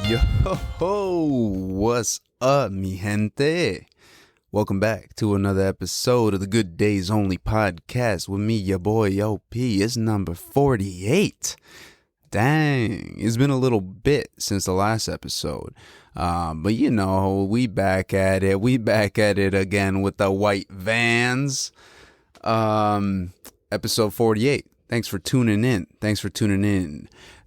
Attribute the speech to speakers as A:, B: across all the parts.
A: Yo, what's up, mi gente? Welcome back to another episode of the Good Days Only podcast with me, your boy OP. It's number 48. Dang, it's been a little bit since the last episode. But you know, we back at it. We back at it again with the white vans. Episode 48. Thanks for tuning in.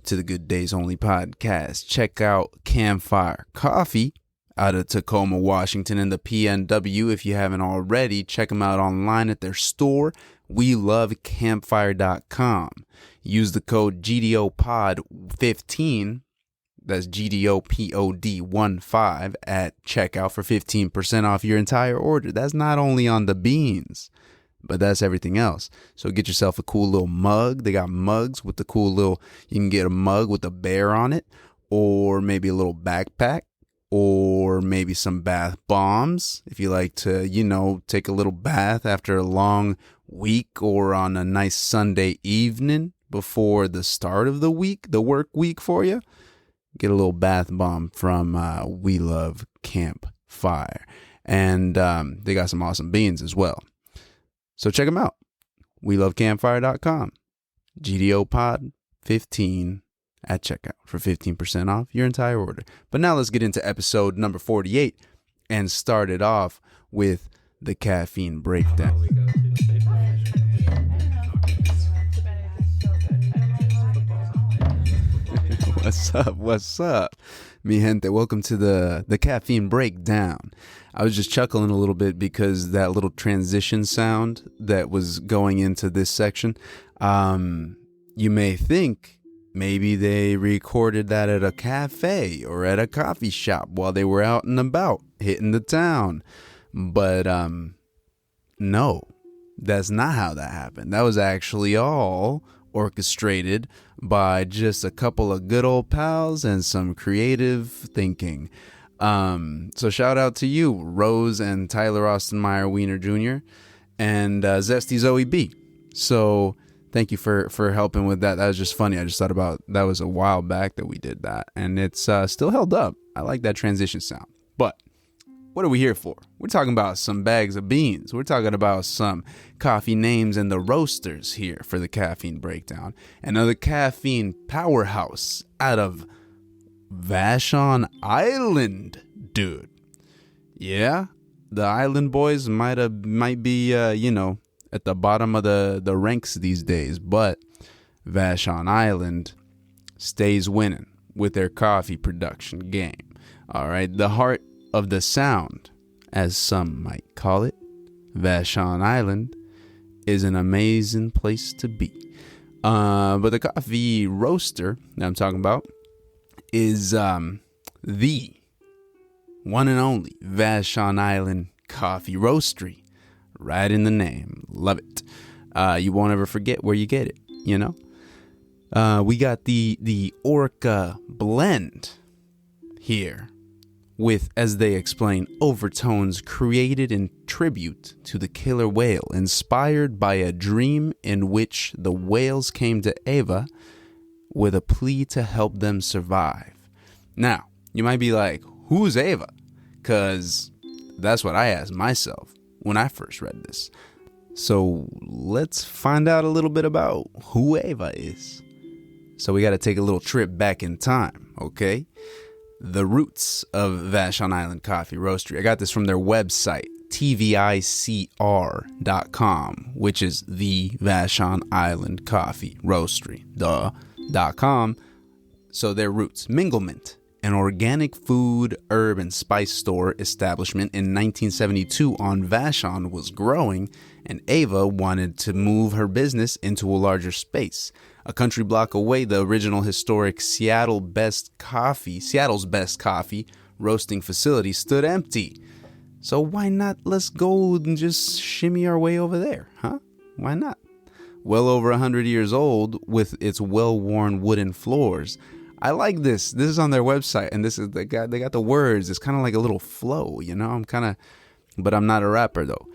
A: To the Good Days Only podcast. Check out Campfire Coffee out of Tacoma, Washington in the PNW. If you haven't already, check them out online at their store, welovecampfire.com. Use the code GDOPOD15, that's GDOPOD15 at checkout for 15% off your entire order. That's not only on the beans, but that's everything else. So get yourself a cool little mug. They got mugs with the cool little, you can get a mug with a bear on it, or maybe a little backpack, or maybe some bath bombs. If you like to, you know, take a little bath after a long week or on a nice Sunday evening before the start of the week, the work week for you, get a little bath bomb from We Love Campfire. And they got some awesome beans as well. So check them out. WeLoveCampfire.com. GDOPOD15 at checkout for 15% off your entire order. But now let's get into episode number 48 and start it off with the caffeine breakdown. What's up, mi gente? Welcome to the caffeine breakdown. I was just chuckling a little bit because that little transition sound that was going into this section, you may think maybe they recorded that at a cafe or at a coffee shop while they were out and about hitting the town. But no, that's not how that happened. That was actually all orchestrated by just a couple of good old pals and some creative thinking. So shout out to you, Rose and Tyler Austin Meyer Wiener Jr. and Zesty Zoe B. So thank you for helping with that. That was just funny. I just thought about that was a while back that we did that, and it's still held up. I like that transition sound. But what are we here for? We're talking about some bags of beans. We're talking about some coffee names and the roasters here for the caffeine breakdown. Another caffeine powerhouse out of Vashon Island, dude. Yeah, the Island boys might be at the bottom of the ranks these days, but Vashon Island stays winning with their coffee production game. All right, the heart of the sound, as some might call it, Vashon Island is an amazing place to be. But the coffee roaster that I'm talking about is the one and only Vashon Island Coffee Roastery. Right in the name. Love it. You won't ever forget where you get it, you know? We got the Orca blend here with, as they explain, overtones created in tribute to the killer whale, inspired by a dream in which the whales came to Ava with a plea to help them survive. Now, you might be like, who's Ava? Because that's what I asked myself when I first read this. So let's find out a little bit about who Ava is. So we got to take a little trip back in time, okay? The roots of Vashon Island Coffee Roastery. I got this from their website, tvicr.com, which is the Vashon Island Coffee Roastery, .com. So their roots, Minglement, an organic food, herb, and spice store establishment in 1972 on Vashon, was growing, and Ava wanted to move her business into a larger space. A country block away, the original historic Seattle's Best Coffee roasting facility stood empty. So why not let's go and just shimmy our way over there, huh? Why not? Well over 100 years old with its well-worn wooden floors. I like this. This is on their website, and this is they got the words. It's kind of like a little flow, you know. But I'm not a rapper though.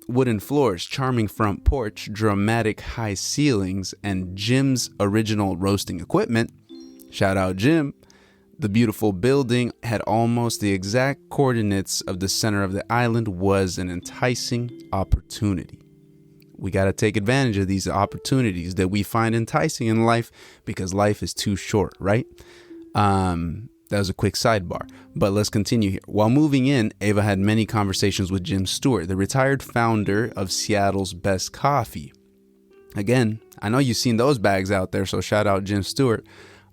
A: Wooden floors, charming front porch, dramatic high ceilings, and Jim's original roasting equipment. Shout out Jim. The beautiful building had almost the exact coordinates of the center of the island was an enticing opportunity. We got to take advantage of these opportunities that we find enticing in life because life is too short, right? That was a quick sidebar, but let's continue here. While moving in, Ava had many conversations with Jim Stewart, the retired founder of Seattle's Best Coffee. Again, I know you've seen those bags out there, so shout out Jim Stewart.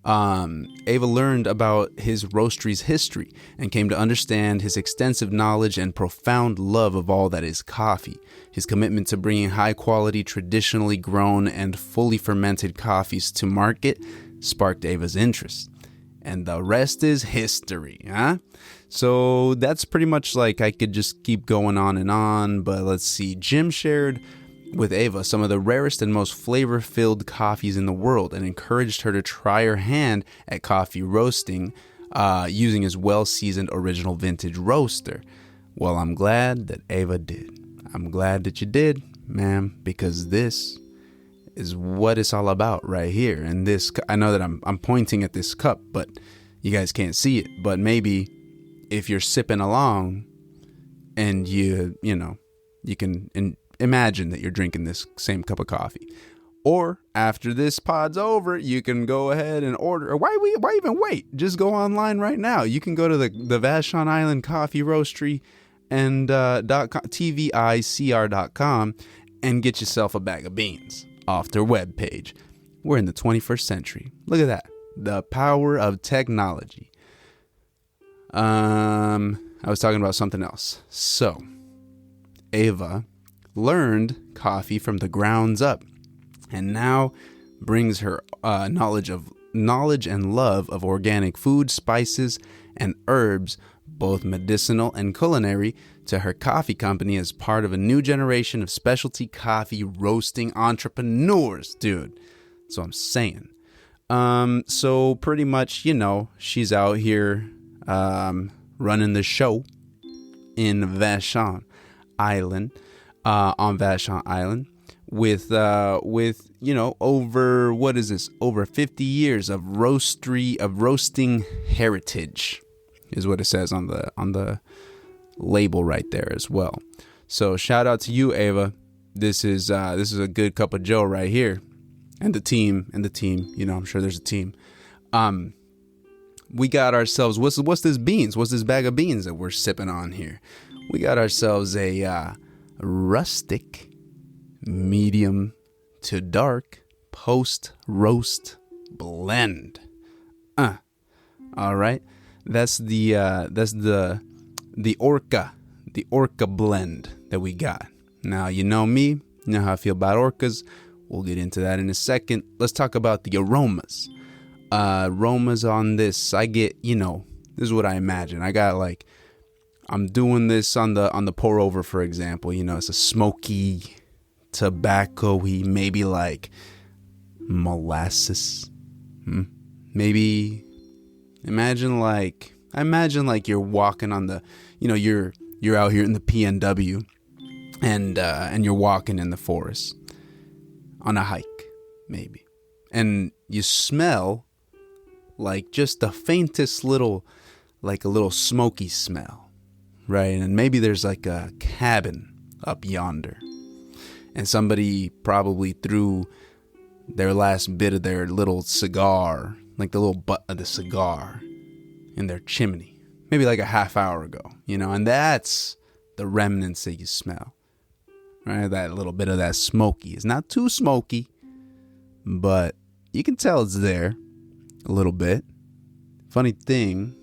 A: Ava learned about his roastery's history and came to understand his extensive knowledge and profound love of all that is coffee. His commitment to bringing high-quality, traditionally grown and fully fermented coffees to market sparked Ava's interest. And the rest is history, huh? So that's pretty much like I could just keep going on, but let's see. Jim shared with Ava some of the rarest and most flavor-filled coffees in the world and encouraged her to try her hand at coffee roasting using his well-seasoned original vintage roaster. Well, I'm glad that Ava did. I'm glad that you did, ma'am, because this is what it's all about right here. And this, I know that I'm pointing at this cup, but you guys can't see it. But maybe if you're sipping along and you can imagine that you're drinking this same cup of coffee. Or after this pod's over, you can go ahead and order. Or why even wait? Just go online right now. You can go to the Vashon Island Coffee Roastery and TVICR.com and get yourself a bag of beans off their webpage. We're in the 21st century. Look at that. The power of technology. I was talking about something else. So, Ava learned coffee from the grounds up and now brings her knowledge and love of organic food, spices, and herbs, both medicinal and culinary, to her coffee company as part of a new generation of specialty coffee roasting entrepreneurs, dude. That's what I'm saying. So pretty much, she's out here running the show in Vashon Island, on Vashon Island, with over 50 years of roasting heritage, is what it says on the label right there as well. So shout out to you, Ava. This is a good cup of Joe right here, and the team. I'm sure there's a team. We got ourselves what's this beans? What's this bag of beans that we're sipping on here? We got ourselves a rustic, medium to dark post roast blend. All right, that's the Orca blend that we got. Now, you know me, you know how I feel about Orcas. We'll get into that in a second. Let's talk about the aromas. Aromas on this, I get, this is what I imagine. I got I'm doing this on the pour over, for example. It's a smoky, tobacco-y, maybe like molasses. Maybe imagine you're walking on the, you're out here in the PNW and you're walking in the forest on a hike, maybe, and you smell like just the faintest little, like a little smoky smell, right? And maybe there's like a cabin up yonder, and somebody probably threw their last bit of their little cigar, like the little butt of the cigar, in their chimney, maybe like a half hour ago, and that's the remnants that you smell, right? That little bit of that smoky. It's not too smoky, but you can tell it's there a little bit. Funny thing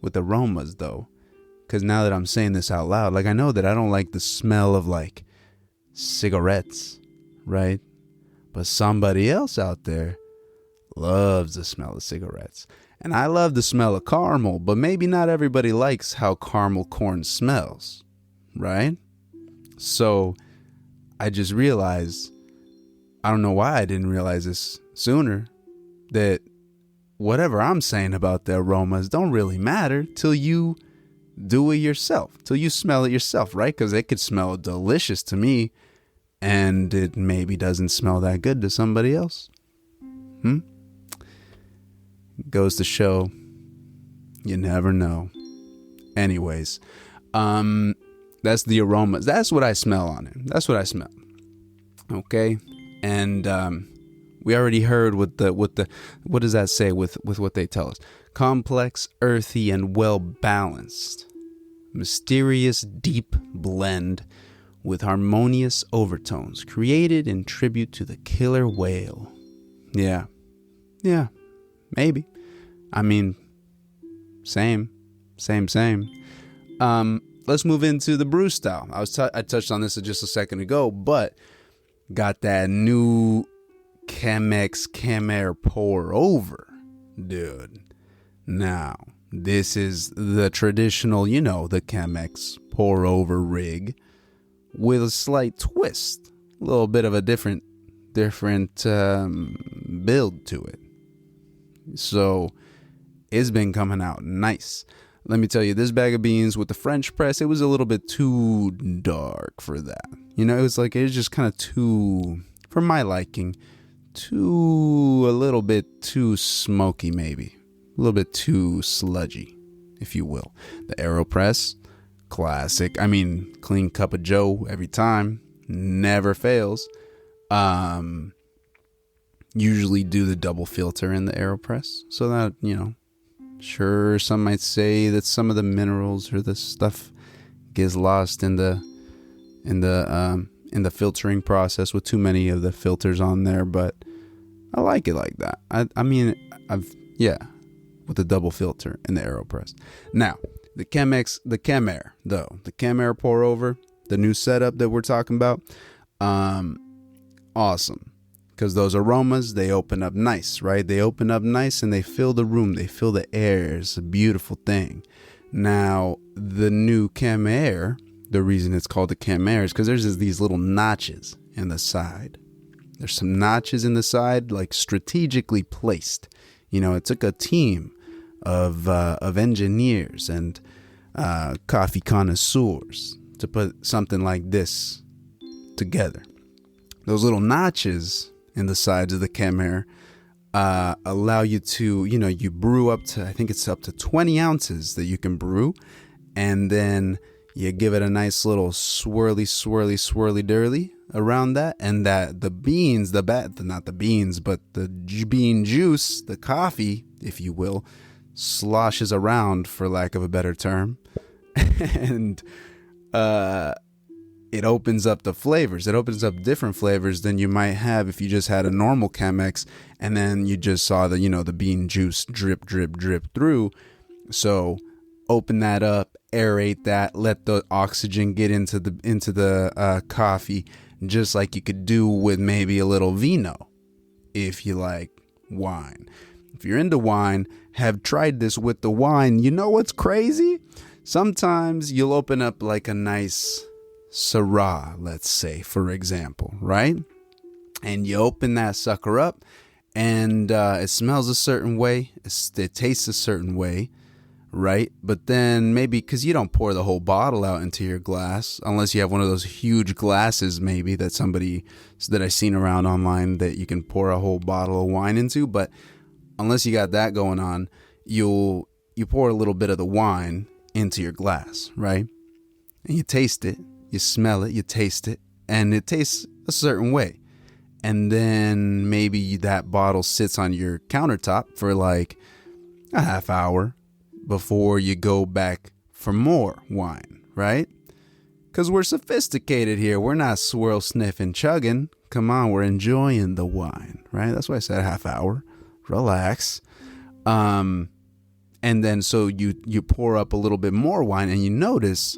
A: with aromas, though, because now that I'm saying this out loud, I know that I don't like the smell of cigarettes, right? But somebody else out there loves the smell of cigarettes. And I love the smell of caramel, but maybe not everybody likes how caramel corn smells, right? So I just realized, I don't know why I didn't realize this sooner, that whatever I'm saying about the aromas don't really matter till you do it yourself, till you smell it yourself, right? Because it could smell delicious to me, and it maybe doesn't smell that good to somebody else. Goes to show You never know. Anyways, that's the aromas. That's what I smell on it. That's what I smell. Okay, and we already heard what does that say with what they tell us? Complex, earthy, and well balanced. Mysterious, deep blend with harmonious overtones, created in tribute to the killer whale. Yeah, maybe. I mean, same. Let's move into the brew style. I touched on this just a second ago, but got that new Chemex Chemaire pour over, dude. Now, this is the traditional, the Chemex pour over rig with a slight twist, a little bit of a different build to it. So it's been coming out nice. Let me tell you, this bag of beans with the French press, it was a little bit too dark for that. It was just kind of too, for my liking, a little bit too smoky maybe. A little bit too sludgy, if you will. The AeroPress, classic. I mean, clean cup of joe every time. Never fails. Usually do the double filter in the AeroPress so that, sure, some might say that some of the minerals or the stuff gets lost in the filtering process with too many of the filters on there, but I like it like that. With the double filter in the AeroPress. Now, the Chemaire pour over, the new setup that we're talking about, awesome. Because those aromas, they open up nice, right? They open up nice and they fill the room. They fill the air. It's a beautiful thing. Now, the new Chemaire, the reason it's called the Chemaire is because there's these little notches in the side. There's some notches in the side, like strategically placed. It took a team of engineers and coffee connoisseurs to put something like this together. Those little notches in the sides of the Chemaire allow you to, you brew up to, I think it's up to 20 ounces that you can brew, and then you give it a nice little swirly dirly around that, and that the beans, not the beans, but the bean juice, the coffee, if you will, sloshes around, for lack of a better term, and it opens up the flavors. It opens up different flavors than you might have if you just had a normal Chemex and then you just saw the, the bean juice drip through. So open that up, aerate that, let the oxygen get into the coffee, just like you could do with maybe a little vino if you like wine. If you're into wine, have tried this with the wine. You know what's crazy? Sometimes you'll open up like a nice Syrah, let's say, for example, right? And you open that sucker up and it smells a certain way. It tastes a certain way, right? But then maybe because you don't pour the whole bottle out into your glass, unless you have one of those huge glasses maybe that I've seen around online that you can pour a whole bottle of wine into. But unless you got that going on, you pour a little bit of the wine into your glass, right? And you taste it. You smell it, you taste it, and it tastes a certain way. And then maybe that bottle sits on your countertop for like a half hour before you go back for more wine, right? Because we're sophisticated here. We're not swirl sniffing, chugging. Come on, we're enjoying the wine, right? That's why I said half hour. Relax. And then so you pour up a little bit more wine and you notice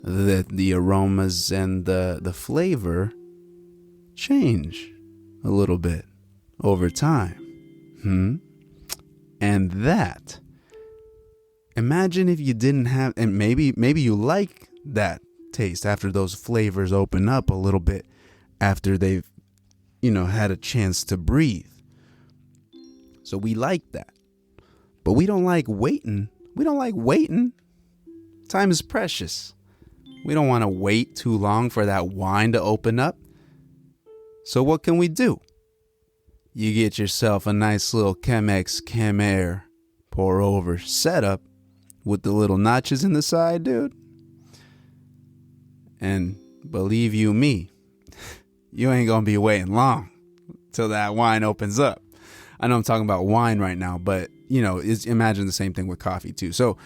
A: that the aromas and the flavor change a little bit over time. And that, imagine if you didn't have, and maybe you like that taste after those flavors open up a little bit after they've, had a chance to breathe. So we like that. But we don't like waiting. Time is precious. We don't want to wait too long for that wine to open up. So what can we do? You get yourself a nice little Chemex Chemaire pour over setup, with the little notches in the side, dude. And believe you me, you ain't gonna be waiting long till that wine opens up. I know I'm talking about wine right now, but imagine the same thing with coffee too. So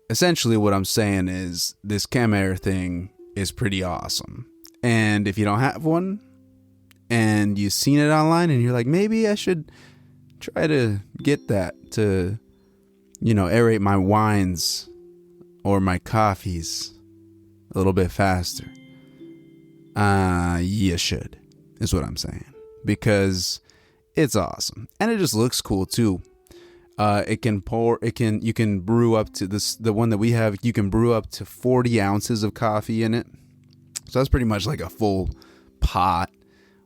A: essentially what I'm saying is this Camere thing is pretty awesome. And if you don't have one and you've seen it online and you're like, maybe I should try to get that to, aerate my wines or my coffees a little bit faster. You should, is what I'm saying, because it's awesome. And it just looks cool too. You can brew up to the one that we have, you can brew up to 40 ounces of coffee in it. So that's pretty much like a full pot,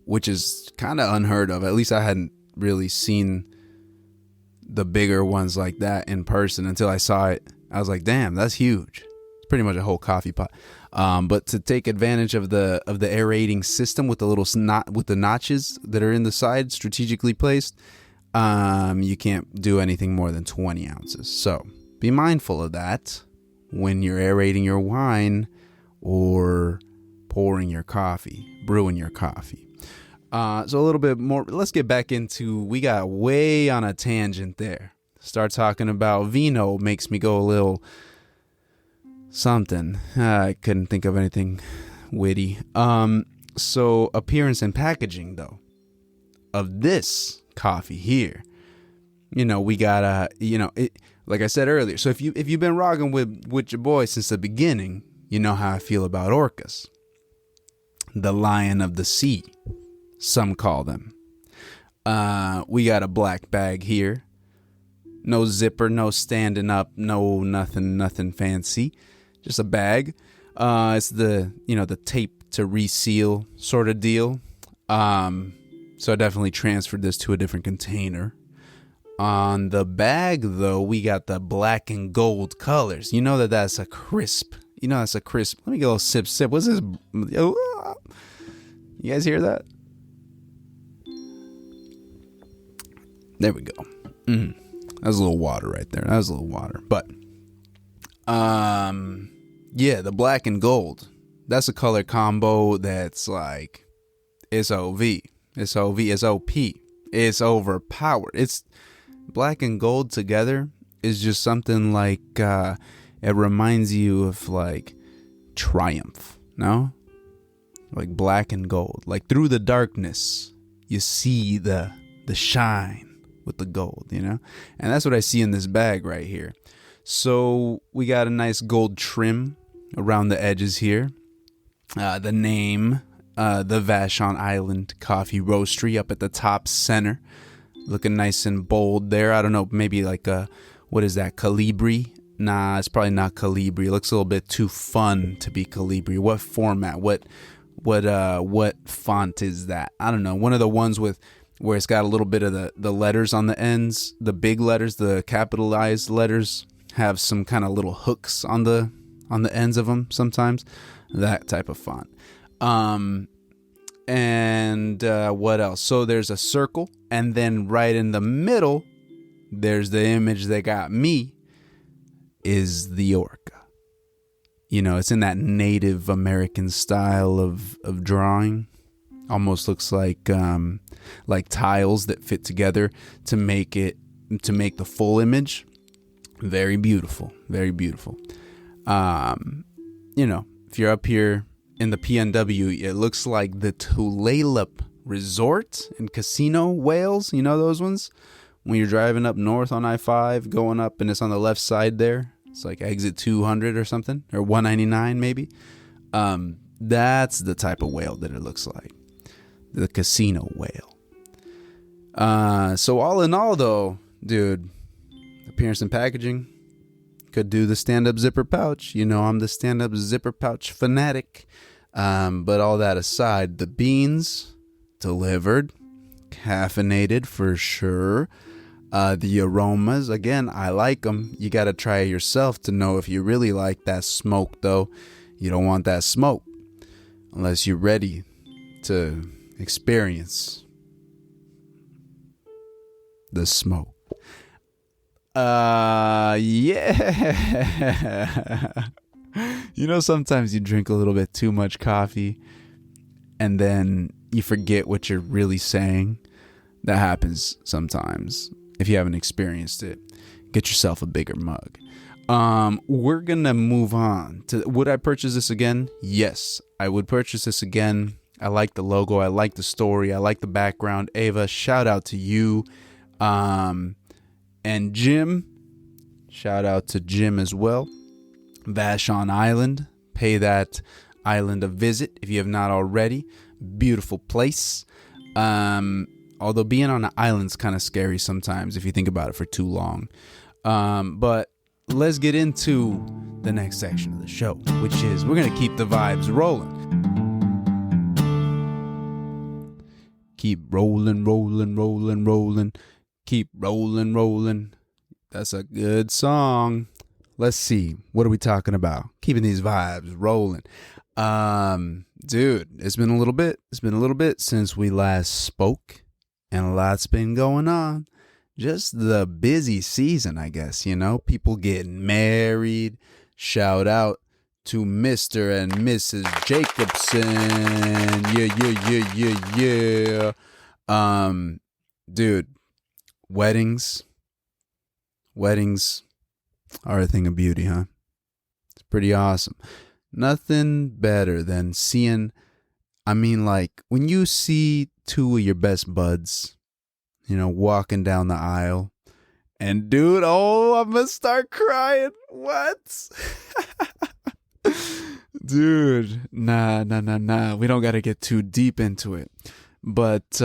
A: which is kind of unheard of. At least I hadn't really seen the bigger ones like that in person until I saw it. I was like, damn, that's huge. It's pretty much a whole coffee pot. But to take advantage of the aerating system with the little with the notches that are in the side strategically placed, you can't do anything more than 20 ounces. So be mindful of that when you're aerating your wine or pouring your coffee, brewing your coffee. So a little bit more, let's get back into, we got way on a tangent there. Start talking about vino makes me go a little something. I couldn't think of anything witty. So appearance and packaging though of this coffee here, we got like I said earlier. So if you've been rocking with your boy since the beginning, you know how I feel about orcas, the lion of the sea, some call them. We got a black bag here, no zipper, no standing up, no nothing fancy, just a bag. It's the tape to reseal sort of deal. So I definitely transferred this to a different container. On the bag, though, we got the black and gold colors. That's a crisp. That's a crisp. Let me get a little sip. What's this? You guys hear that? There we go. That was a little water right there. But, yeah, the black and gold. That's a color combo that's like, it's OV. It's OV, it's OP. It's overpowered. It's black and gold together is just something like, it reminds you of like triumph, no? Like black and gold. Like through the darkness, you see the shine with the gold, And that's what I see in this bag right here. So we got a nice gold trim around the edges here. The name, the Vashon Island Coffee Roastery up at the top center, looking nice and bold there. I don't know, maybe like what is that, Calibri? Nah, it's probably not Calibri. It looks a little bit too fun to be Calibri. What format? What font is that? I don't know. One of the ones where it's got a little bit of the letters on the ends, the big letters, the capitalized letters have some kind of little hooks on the ends of them sometimes. That type of font. And what else? So there's a circle, and then right in the middle, there's the image that got me, is the orca. It's in that Native American style of drawing. Almost looks like tiles that fit together to make the full image. Very beautiful, very beautiful. If you're up here in the PNW, it looks like the Tulalip Resort and Casino Wales. You know those ones? When you're driving up north on I-5, going up, and it's on the left side there. It's like exit 200 or something, or 199 maybe. That's the type of whale that it looks like. The casino whale. So all in all, though, dude, appearance and packaging, could do the stand-up zipper pouch. I'm the stand-up zipper pouch fanatic. But all that aside, the beans delivered, caffeinated for sure. The aromas, again, I like them. You got to try it yourself to know if you really like that smoke, though. You don't want that smoke unless you're ready to experience the smoke. Yeah. Sometimes you drink a little bit too much coffee and then you forget what you're really saying. That happens sometimes. If you haven't experienced it, get yourself a bigger mug. We're gonna move on to, would I purchase this again? Yes, I would purchase this again. I like the logo. I like the story. I like the background. Ava, shout out to you. And Jim, shout out to Jim as well. Vashon Island, pay that island a visit if you have not already. Beautiful place. Although being on an island's kind of scary sometimes if you think about it for too long. But let's get into the next section of the show, which is we're going to keep the vibes rolling. Keep rolling, rolling, rolling, rolling. Keep rolling, rolling. That's a good song. Let's see. What are we talking about? Keeping these vibes rolling. Dude, it's been a little bit. It's been a little bit since we last spoke. And a lot's been going on. Just the busy season, I guess, people getting married. Shout out to Mr. and Mrs. Jacobson. Yeah. Dude, weddings are a thing of beauty, huh? It's pretty awesome. Nothing better than seeing, when you see two of your best buds, walking down the aisle, and dude, I'm gonna start crying. What? Dude, nah. We don't gotta get too deep into it. But,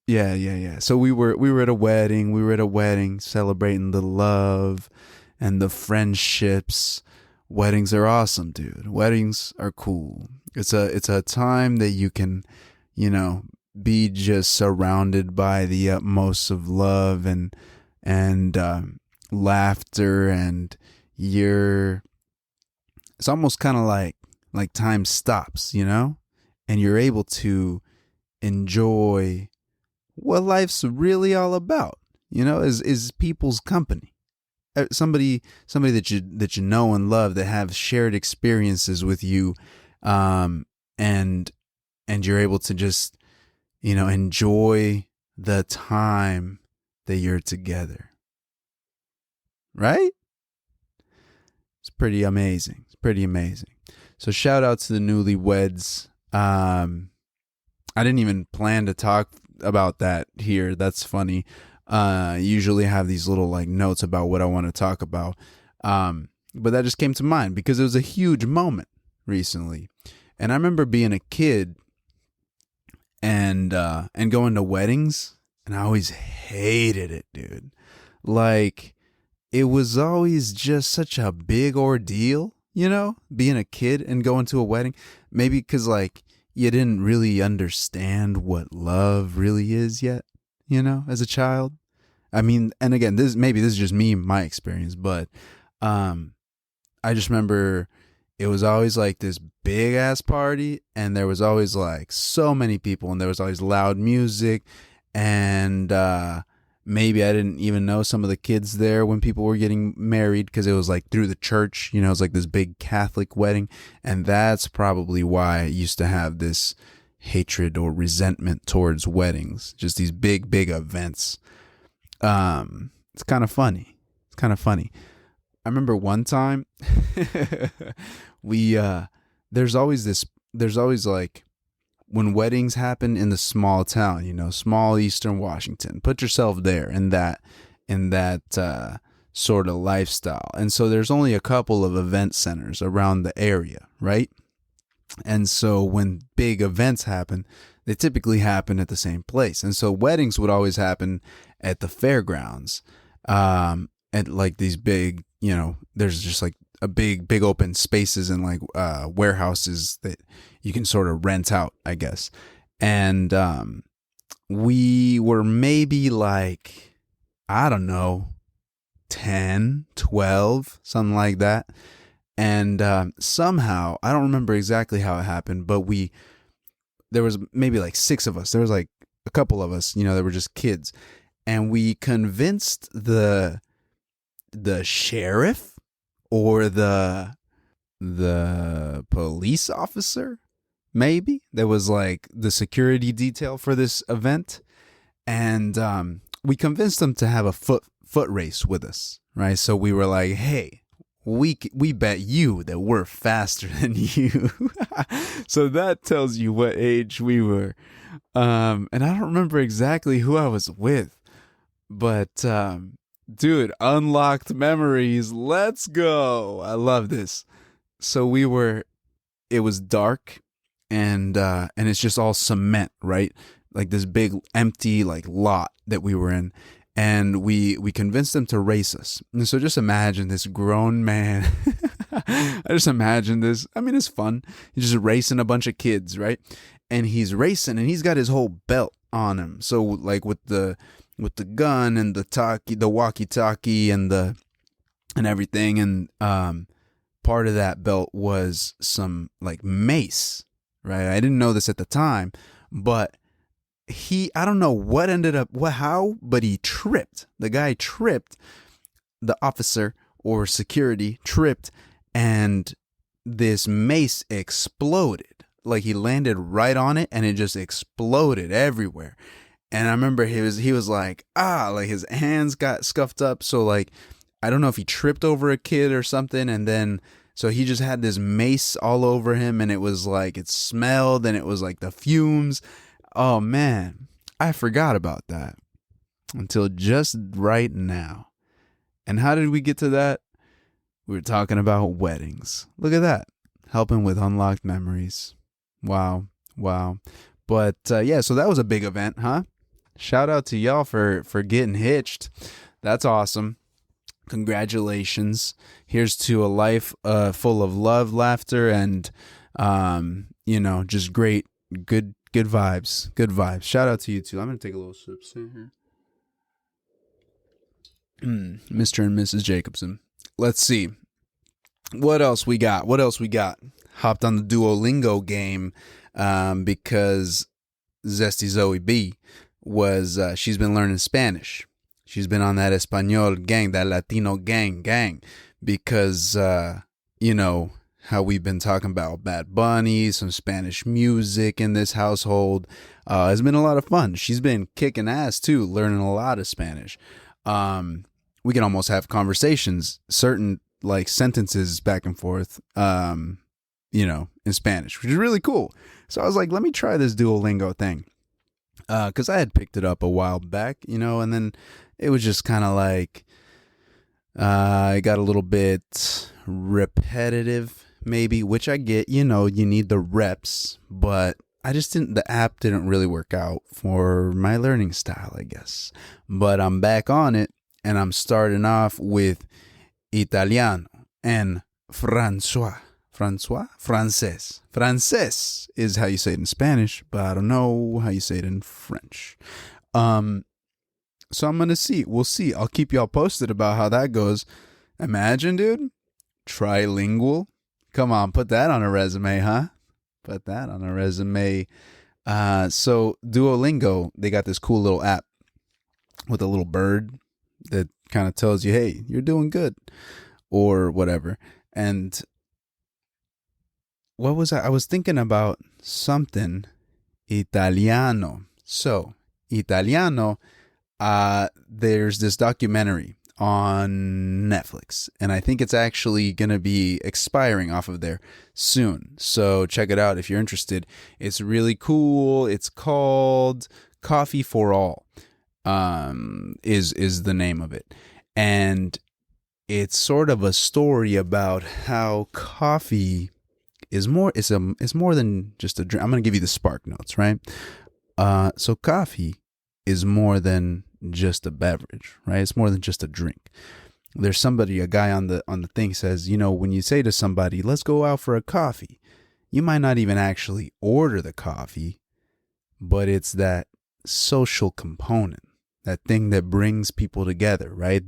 A: yeah. So we were at a wedding. Celebrating the love and the friendships. Weddings are awesome, dude. Weddings are cool. It's a time that you can, be just surrounded by the utmost of love and laughter, and it's almost kind of like time stops, and you're able to enjoy what life's really all about, is people's company. Somebody that you know and love, that have shared experiences with you, and you're able to just, enjoy the time that you're together. Right? It's pretty amazing. So shout out to the newlyweds. I didn't even plan to talk about that here. That's funny. Usually have these little notes about what I want to talk about. But that just came to mind because it was a huge moment recently. And I remember being a kid and going to weddings, and I always hated it, dude. It was always just such a big ordeal, being a kid and going to a wedding. Maybe because you didn't really understand what love really is yet, as a child. And again, this is just me, my experience, but I just remember it was always this big ass party, and there was always so many people, and there was always loud music, and maybe I didn't even know some of the kids there when people were getting married, because it was through the church, it was this big Catholic wedding. And that's probably why I used to have this hatred or resentment towards weddings, just these big events. It's kind of funny. I remember one time there's always when weddings happen in the small town, small Eastern Washington, put yourself there in that sort of lifestyle. And so there's only a couple of event centers around the area, right? And so when big events happen, they typically happen at the same place. And so weddings would always happen at the fairgrounds, at these big, there's just a big open spaces and warehouses that you can sort of rent out, I guess. And we were maybe I don't know, 10, 12, something like that. And somehow, I don't remember exactly how it happened, but there was maybe 6 of us. There was a couple of us, that were just kids. and we convinced the sheriff or the police officer, maybe, that was like the security detail for this event, and we convinced them to have a foot race with us, right? So we were like, hey, we bet you that we're faster than you. So that tells you what age we were. And I don't remember exactly who I was with, but dude, unlocked memories. Let's go. I love this. So it was dark, and it's just all cement, right? Like this big empty like lot that we were in. And we convinced them to race us. And so just imagine this grown man. I just imagine this. I mean, it's fun. He's just racing a bunch of kids, right? And he's racing, and he's got his whole belt on him. So like with the gun and the walkie-talkie and everything. And part of that belt was some like mace, right? I didn't know this at the time, but I don't know but he tripped. The guy tripped, the officer or security tripped, and this mace exploded. Like he landed right on it, and it just exploded everywhere. And I remember he was like, like his hands got scuffed up. So like, I don't know if he tripped over a kid or something. And then, so he just had this mace all over him, and it was like, it smelled, and it was like the fumes. Oh man, I forgot about that until just right now. And how did we get to that? We were talking about weddings. Look at that. Helping with unlocked memories. Wow. But yeah, so that was a big event, huh? Shout out to y'all for getting hitched. That's awesome. Congratulations. Here's to a life full of love, laughter, and just great, good vibes. Shout out to you too. I'm gonna take a little sip here. Mr. and Mrs. Jacobson. Let's see what else we got. Hopped on the Duolingo game because Zesty Zoe B was she's been learning Spanish. She's been on that Espanol gang, that Latino gang, because how we've been talking about Bad Bunny, some Spanish music in this household. It's been a lot of fun. She's been kicking ass too, learning a lot of Spanish. We can almost have conversations, certain like sentences back and forth, in Spanish, which is really cool. So I was like, let me try this Duolingo thing. Cause I had picked it up a while back, and then it was just kind of like, it got a little bit repetitive, maybe, which I get, you need the reps, but the app didn't really work out for my learning style, I guess. But I'm back on it, and I'm starting off with Italiano and Francois. Frances. Frances is how you say it in Spanish, but I don't know how you say it in French. So I'm going to see. We'll see. I'll keep y'all posted about how that goes. Imagine, dude. Trilingual. Come on, put that on a resume, huh? Put that on a resume. So Duolingo, they got this cool little app with a little bird that kind of tells you, hey, you're doing good or whatever. And what was I was thinking about something. Italiano. So Italiano, there's this documentary on Netflix, and I think it's actually going to be expiring off of there soon. So check it out if you're interested. It's really cool. It's called Coffee for All, is the name of it. And it's sort of a story about how coffee is more, it's more than just a drink. I'm going to give you the spark notes, right? So coffee is more than just a beverage, right? It's more than just a drink. There's a guy on the thing says, when you say to somebody, let's go out for a coffee, you might not even actually order the coffee, but it's that social component, that thing that brings people together, right?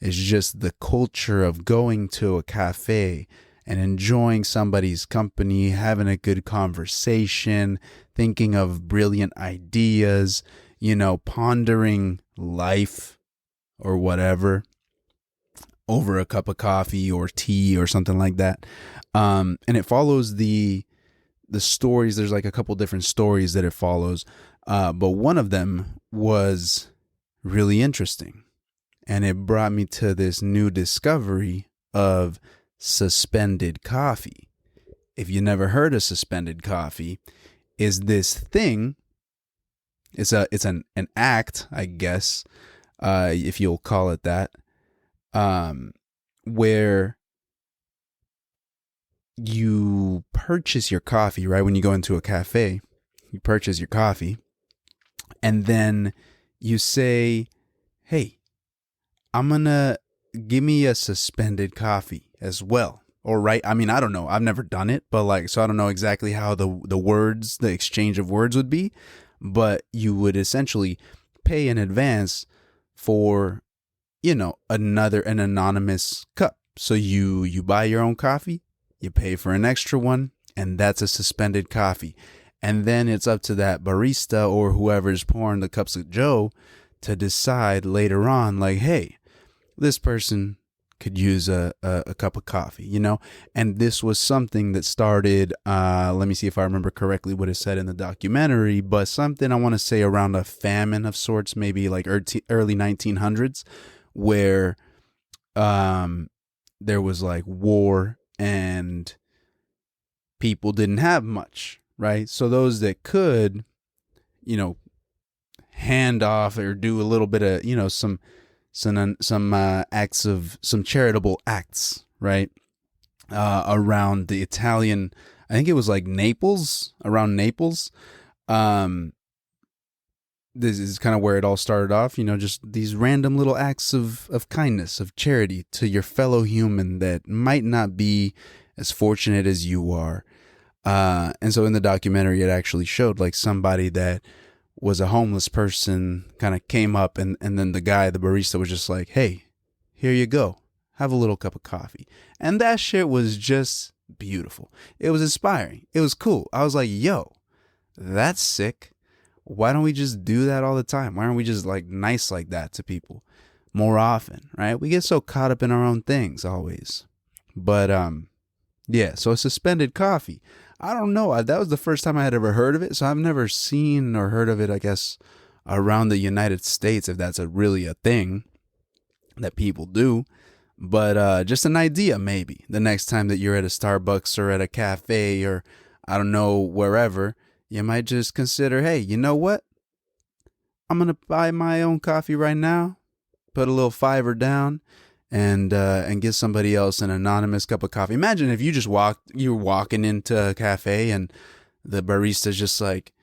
A: It's just the culture of going to a cafe and enjoying somebody's company, having a good conversation, thinking of brilliant ideas, pondering life or whatever over a cup of coffee or tea or something like that. And it follows the stories. There's like a couple different stories that it follows. But one of them was really interesting. And it brought me to this new discovery of suspended coffee. If you never heard of suspended coffee, is this thing. It's an act, I guess, if you'll call it that, where you purchase your coffee, right? When you go into a cafe, you purchase your coffee, and then you say, hey, I'm gonna give me a suspended coffee as well. Or right, I mean, I don't know. I've never done it, but like, so I don't know exactly how the exchange of words would be, but you would essentially pay in advance for, an anonymous cup. So you buy your own coffee, you pay for an extra one, and that's a suspended coffee. And then it's up to that barista or whoever's pouring the cups of joe to decide later on, like, hey, this person could use a cup of coffee, And this was something that started, let me see if I remember correctly what it said in the documentary, but something I want to say around a famine of sorts, maybe like early 1900s, where there was like war and people didn't have much, right? So those that could, hand off or do a little bit of, some acts of some charitable acts, right? Around the Italian, I think it was like Naples, around Naples. This is kind of where it all started off, just these random little acts of kindness, of charity to your fellow human that might not be as fortunate as you are. And so in the documentary, it actually showed like somebody that was a homeless person kind of came up and then the barista was just like, hey, here you go. Have a little cup of coffee. And that shit was just beautiful. It was inspiring. It was cool. I was like, yo, that's sick. Why don't we just do that all the time? Why aren't we just like nice like that to people more often, right? We get so caught up in our own things always. But yeah, so suspended coffee. I don't know. That was the first time I had ever heard of it. So I've never seen or heard of it, I guess, around the United States, if that's really a thing that people do. But just an idea, maybe the next time that you're at a Starbucks or at a cafe or I don't know, wherever, you might just consider, hey, you know what? I'm going to buy my own coffee right now, put a little $5 down. And get somebody else an anonymous cup of coffee. Imagine if you're walking into a cafe and the barista's just like,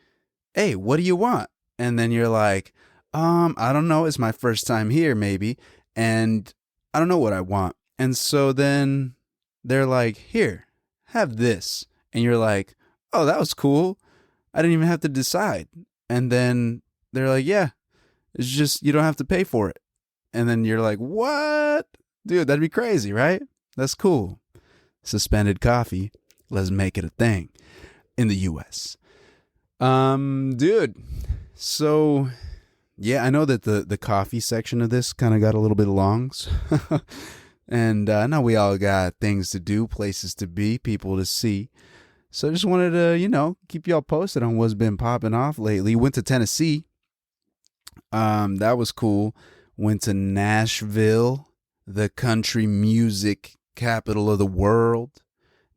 A: hey, what do you want? And then you're like, I don't know. It's my first time here, maybe. And I don't know what I want. And so then they're like, here, have this. And you're like, oh, that was cool. I didn't even have to decide. And then they're like, yeah, it's just, you don't have to pay for it. And then you're like, what? Dude, that'd be crazy, right? That's cool. Suspended coffee. Let's make it a thing in the US. Dude. So, yeah, I know that the coffee section of this kind of got a little bit long. And I know we all got things to do, places to be, people to see. So I just wanted to, keep y'all posted on what's been popping off lately. Went to Tennessee. That was cool. Went to Nashville, the country music capital of the world.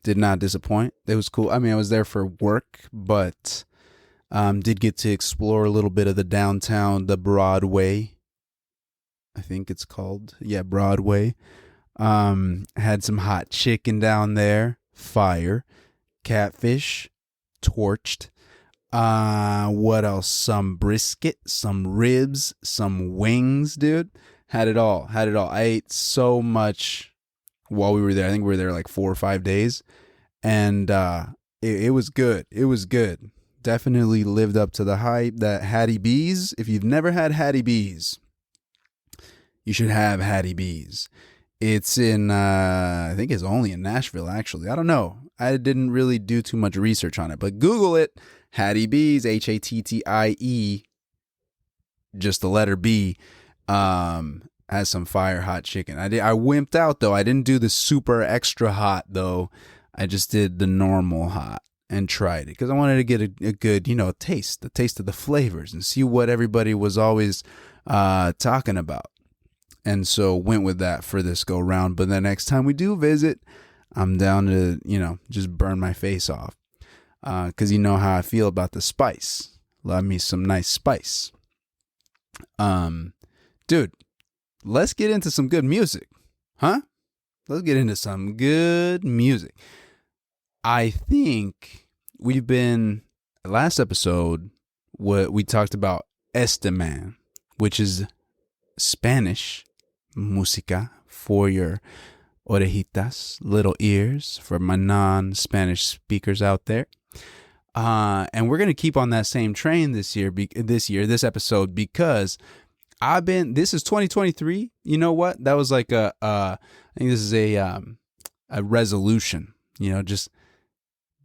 A: Did not disappoint. It was cool. I mean, I was there for work, but did get to explore a little bit of the downtown, the Broadway. I think it's called. Yeah, Broadway. Had some hot chicken down there. Fire. Catfish. Torched. What else? Some brisket, some ribs, some wings, dude. Had it all. I ate so much while we were there. I think we were there like 4 or 5 days. And it was good. It was good. Definitely lived up to the hype. That Hattie B's. If you've never had Hattie B's, you should have Hattie B's. It's in, I think it's only in Nashville, actually. I don't know. I didn't really do too much research on it, but Google it. Hattie B's, Hattie, just the letter B. Has some fire hot chicken. I wimped out though. I didn't do the super extra hot though. I just did the normal hot and tried it because I wanted to get a good, taste, the taste of the flavors and see what everybody was always talking about. And so went with that for this go round. But the next time we do visit, I'm down to, just burn my face off. Because you know how I feel about the spice. Love me some nice spice. Dude, let's get into some good music. Huh? Let's get into some good music. I think last episode, we talked about Este Man, which is Spanish música for your orejitas, little ears, for my non-Spanish speakers out there. And we're going to keep on that same train this episode, because this is 2023. You know what? That was like I think this is a resolution, just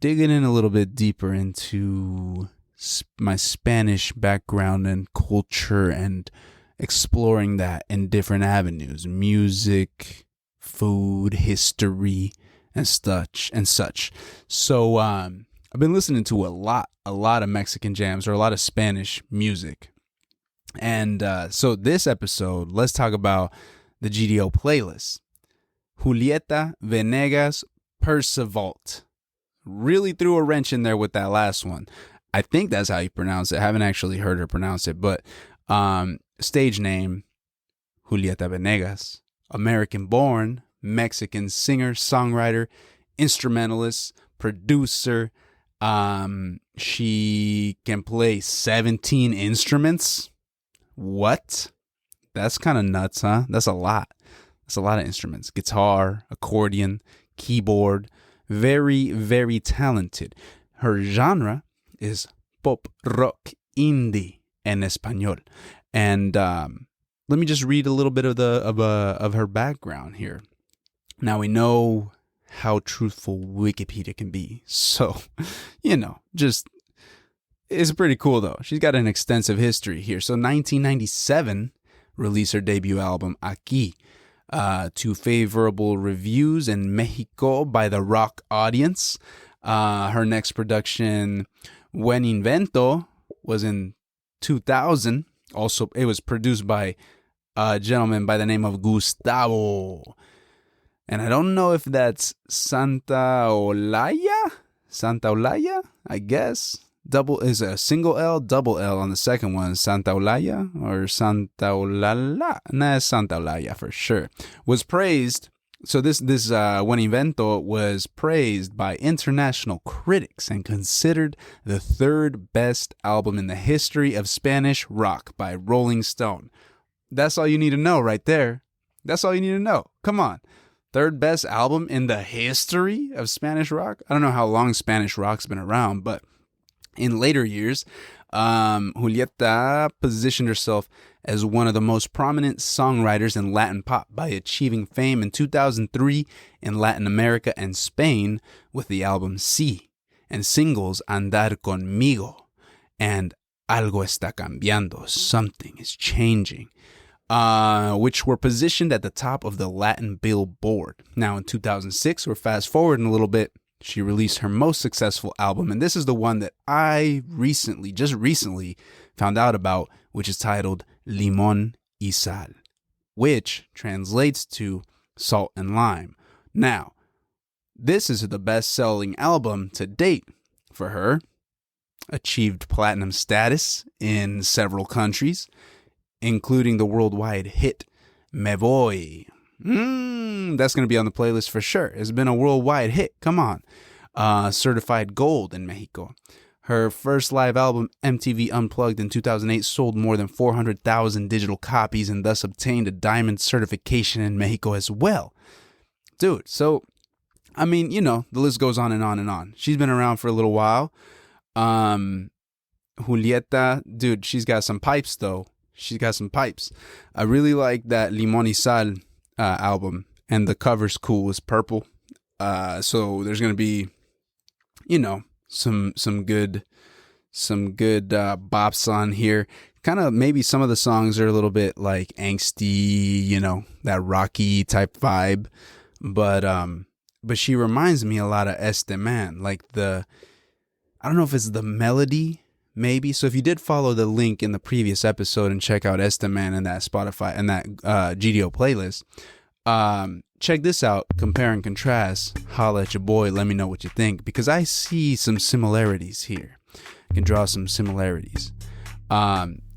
A: digging in a little bit deeper into my Spanish background and culture and exploring that in different avenues, music, food, history, and such. So, I've been listening to a lot of Mexican jams or a lot of Spanish music. And so this episode, let's talk about the GDO playlist. Julieta Venegas Percivault. Really threw a wrench in there with that last one. I think that's how you pronounce it. I haven't actually heard her pronounce it, but stage name, Julieta Venegas. American-born, Mexican singer, songwriter, instrumentalist, producer. She can play 17 instruments. What? That's kind of nuts, huh? That's a lot. That's a lot of instruments. Guitar, accordion, keyboard. Very, very talented. Her genre is pop rock indie en español. And let me just read a little bit of her background here. Now, we know how truthful Wikipedia can be. So, just it's pretty cool, though. She's got an extensive history here. So 1997, released her debut album, Aquí, to favorable reviews in Mexico by the rock audience. Her next production, Buen Invento, was in 2000. Also, it was produced by a gentleman by the name of Gustavo. And I don't know if that's Santa Olaya, I guess. Double is a single L, double L on the second one. Santa Olaya or Santa Olala. Nah, Santa Olaya for sure. Was praised. So this Buen Invento was praised by international critics and considered the third best album in the history of Spanish rock by Rolling Stone. That's all you need to know right there. That's all you need to know. Come on. Third best album in the history of Spanish rock? I don't know how long Spanish rock's been around, but in later years, Julieta positioned herself as one of the most prominent songwriters in Latin pop by achieving fame in 2003 in Latin America and Spain with the album Sí and singles Andar Conmigo and Algo Está Cambiando, Something is Changing, which were positioned at the top of the Latin Billboard. Now in 2006, we're fast forwarding a little bit, she released her most successful album, and this is the one that I just recently found out about, which is titled Limón y Sal, which translates to Salt and Lime. Now, this is the best-selling album to date for her, achieved platinum status in several countries, including the worldwide hit Me Voy. That's going to be on the playlist for sure. It's been a worldwide hit. Come on. Certified gold in Mexico. Her first live album, MTV Unplugged in 2008, sold more than 400,000 digital copies and thus obtained a diamond certification in Mexico as well. Dude, so, I mean, the list goes on and on and on. She's been around for a little while. Julieta, dude, she's got some pipes, though. She's got some pipes. I really like that Limón y Sal album, and the cover's cool. It's purple. So there's going to be, some good bops on here. kind of maybe some of the songs are a little bit like angsty, you know, that rocky type vibe. But she reminds me a lot of Este Man, like I don't know if it's the melody, maybe. So if you did follow the link in the previous episode and check out Este Man and that Spotify and that GDO playlist, check this out, compare and contrast, holla at your boy, let me know what you think, because I see some similarities here. I can draw some similarities.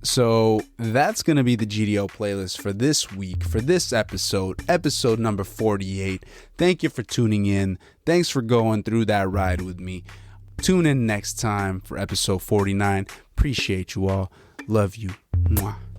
A: So that's going to be the GDO playlist for this week, for this episode number 48. Thank you for tuning in. Thanks for going through that ride with me. Tune in next time for episode 49. Appreciate you all. Love you. Mwah.